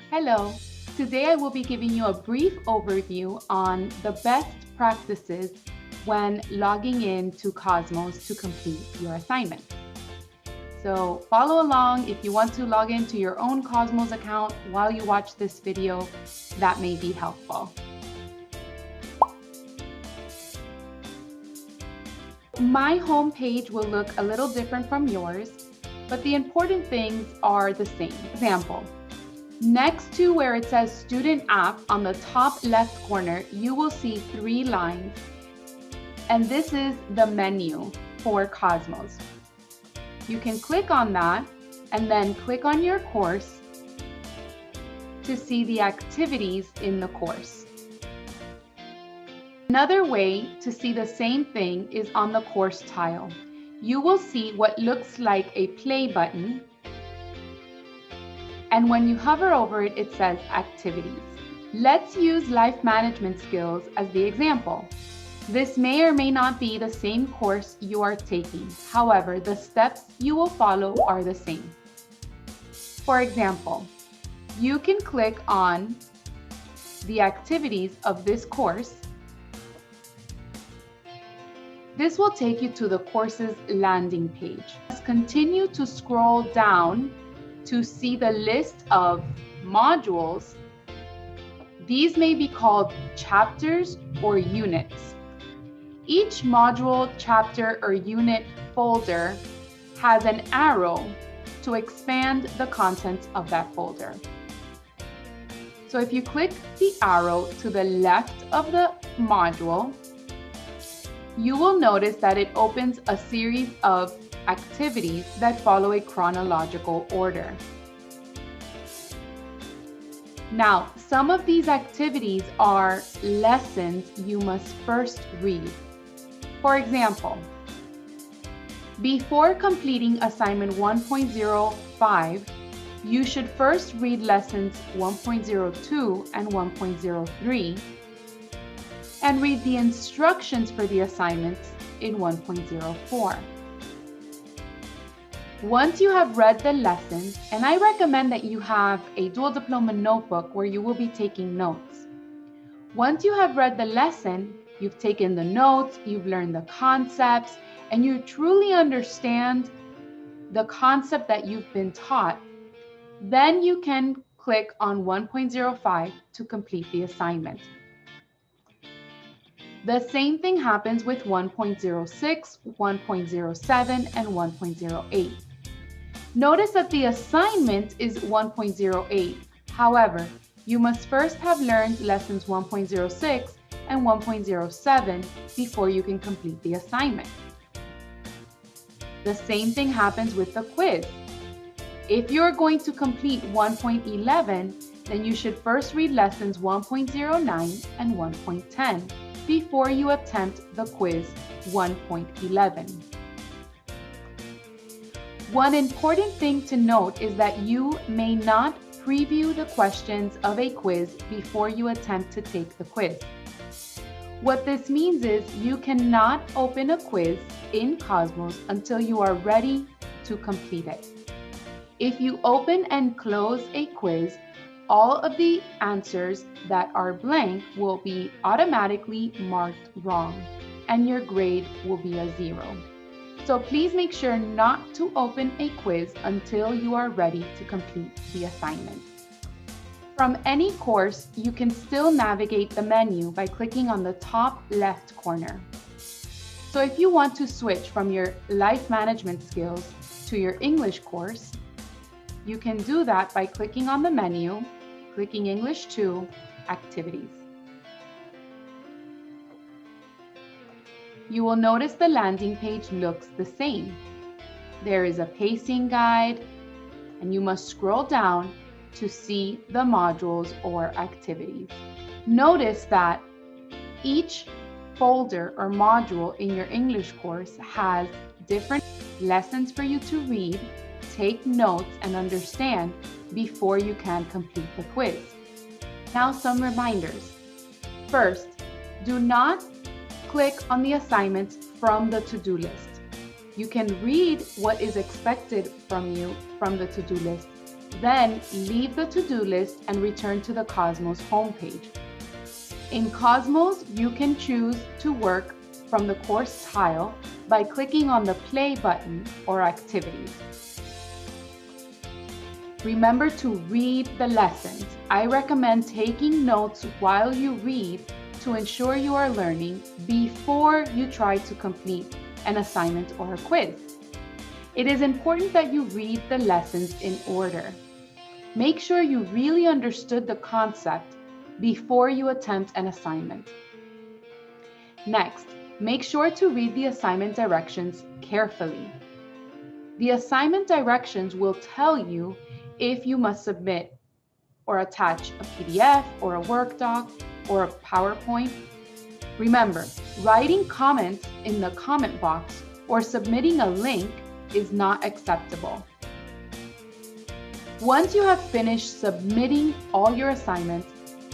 Hello, today I will be giving you a brief overview on the best practices when logging in to Cosmos to complete your assignment. So follow along if you want to log into your own Cosmos account while you watch this video, that may be helpful. My homepage will look a little different from yours, but the important things are the same. Example. Next to where it says Student App on the top left corner, you will see 3 lines. And this is the menu for Cosmos. You can click on that and then click on your course to see the activities in the course. Another way to see the same thing is on the course tile. You will see what looks like a play button. And when you hover over it, it says activities. Let's use life management skills as the example. This may or may not be the same course you are taking. However, the steps you will follow are the same. For example, you can click on the activities of this course. This will take you to the course's landing page. Just continue to scroll down to see the list of modules. These may be called chapters or units. Each module, chapter, or unit folder has an arrow to expand the contents of that folder. So if you click the arrow to the left of the module, you will notice that it opens a series of activities that follow a chronological order. Now, some of these activities are lessons you must first read. For example, before completing assignment 1.05, you should first read lessons 1.02 and 1.03 and read the instructions for the assignments in 1.04. Once you have read the lessons, and I recommend that you have a dual diploma notebook where you will be taking notes. Once you have read the lesson, you've taken the notes, you've learned the concepts, and you truly understand the concept that you've been taught, then you can click on 1.05 to complete the assignment. The same thing happens with 1.06, 1.07, and 1.08. Notice that the assignment is 1.08. However, you must first have learned lessons 1.06 and 1.07 before you can complete the assignment. The same thing happens with the quiz. If you're going to complete 1.11, then you should first read lessons 1.09 and 1.10 before you attempt the quiz 1.11. One important thing to note is that you may not preview the questions of a quiz before you attempt to take the quiz. What this means is you cannot open a quiz in Cosmos until you are ready to complete it. If you open and close a quiz, all of the answers that are blank will be automatically marked wrong, and your grade will be a 0. So please make sure not to open a quiz until you are ready to complete the assignment. From any course, you can still navigate the menu by clicking on the top left corner. So if you want to switch from your life management skills to your English course, you can do that by clicking on the menu, clicking English 2, Activities. You will notice the landing page looks the same. There is a pacing guide, and you must scroll down to see the modules or activities. Notice that each folder or module in your English course has different lessons for you to read, take notes, and understand before you can complete the quiz. Now, some reminders. First, do not click on the assignments from the to-do list. You can read what is expected from you from the to-do list Then leave the to-do list and return to the Cosmos homepage. In Cosmos, you can choose to work from the course tile by clicking on the play button or activities. Remember to read the lessons. I recommend taking notes while you read to ensure you are learning before you try to complete an assignment or a quiz. It is important that you read the lessons in order. Make sure you really understood the concept before you attempt an assignment. Next, make sure to read the assignment directions carefully. The assignment directions will tell you if you must submit or attach a PDF or a Word doc or a PowerPoint. Remember, writing comments in the comment box or submitting a link is not acceptable. Once you have finished submitting all your assignments,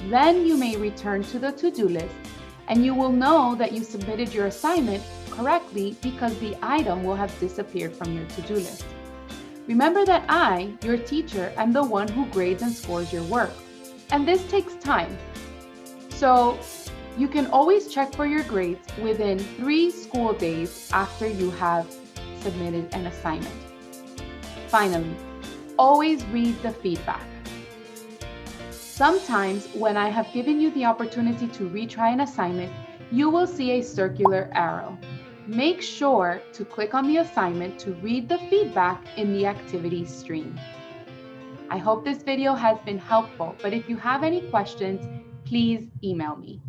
then you may return to the to-do list and you will know that you submitted your assignment correctly because the item will have disappeared from your to-do list. Remember that I, your teacher, am the one who grades and scores your work, and this takes time. So you can always check for your grades within 3 school days after you have submitted an assignment. Finally, always read the feedback. Sometimes when I have given you the opportunity to retry an assignment, you will see a circular arrow. Make sure to click on the assignment to read the feedback in the activity stream. I hope this video has been helpful, but if you have any questions, please email me.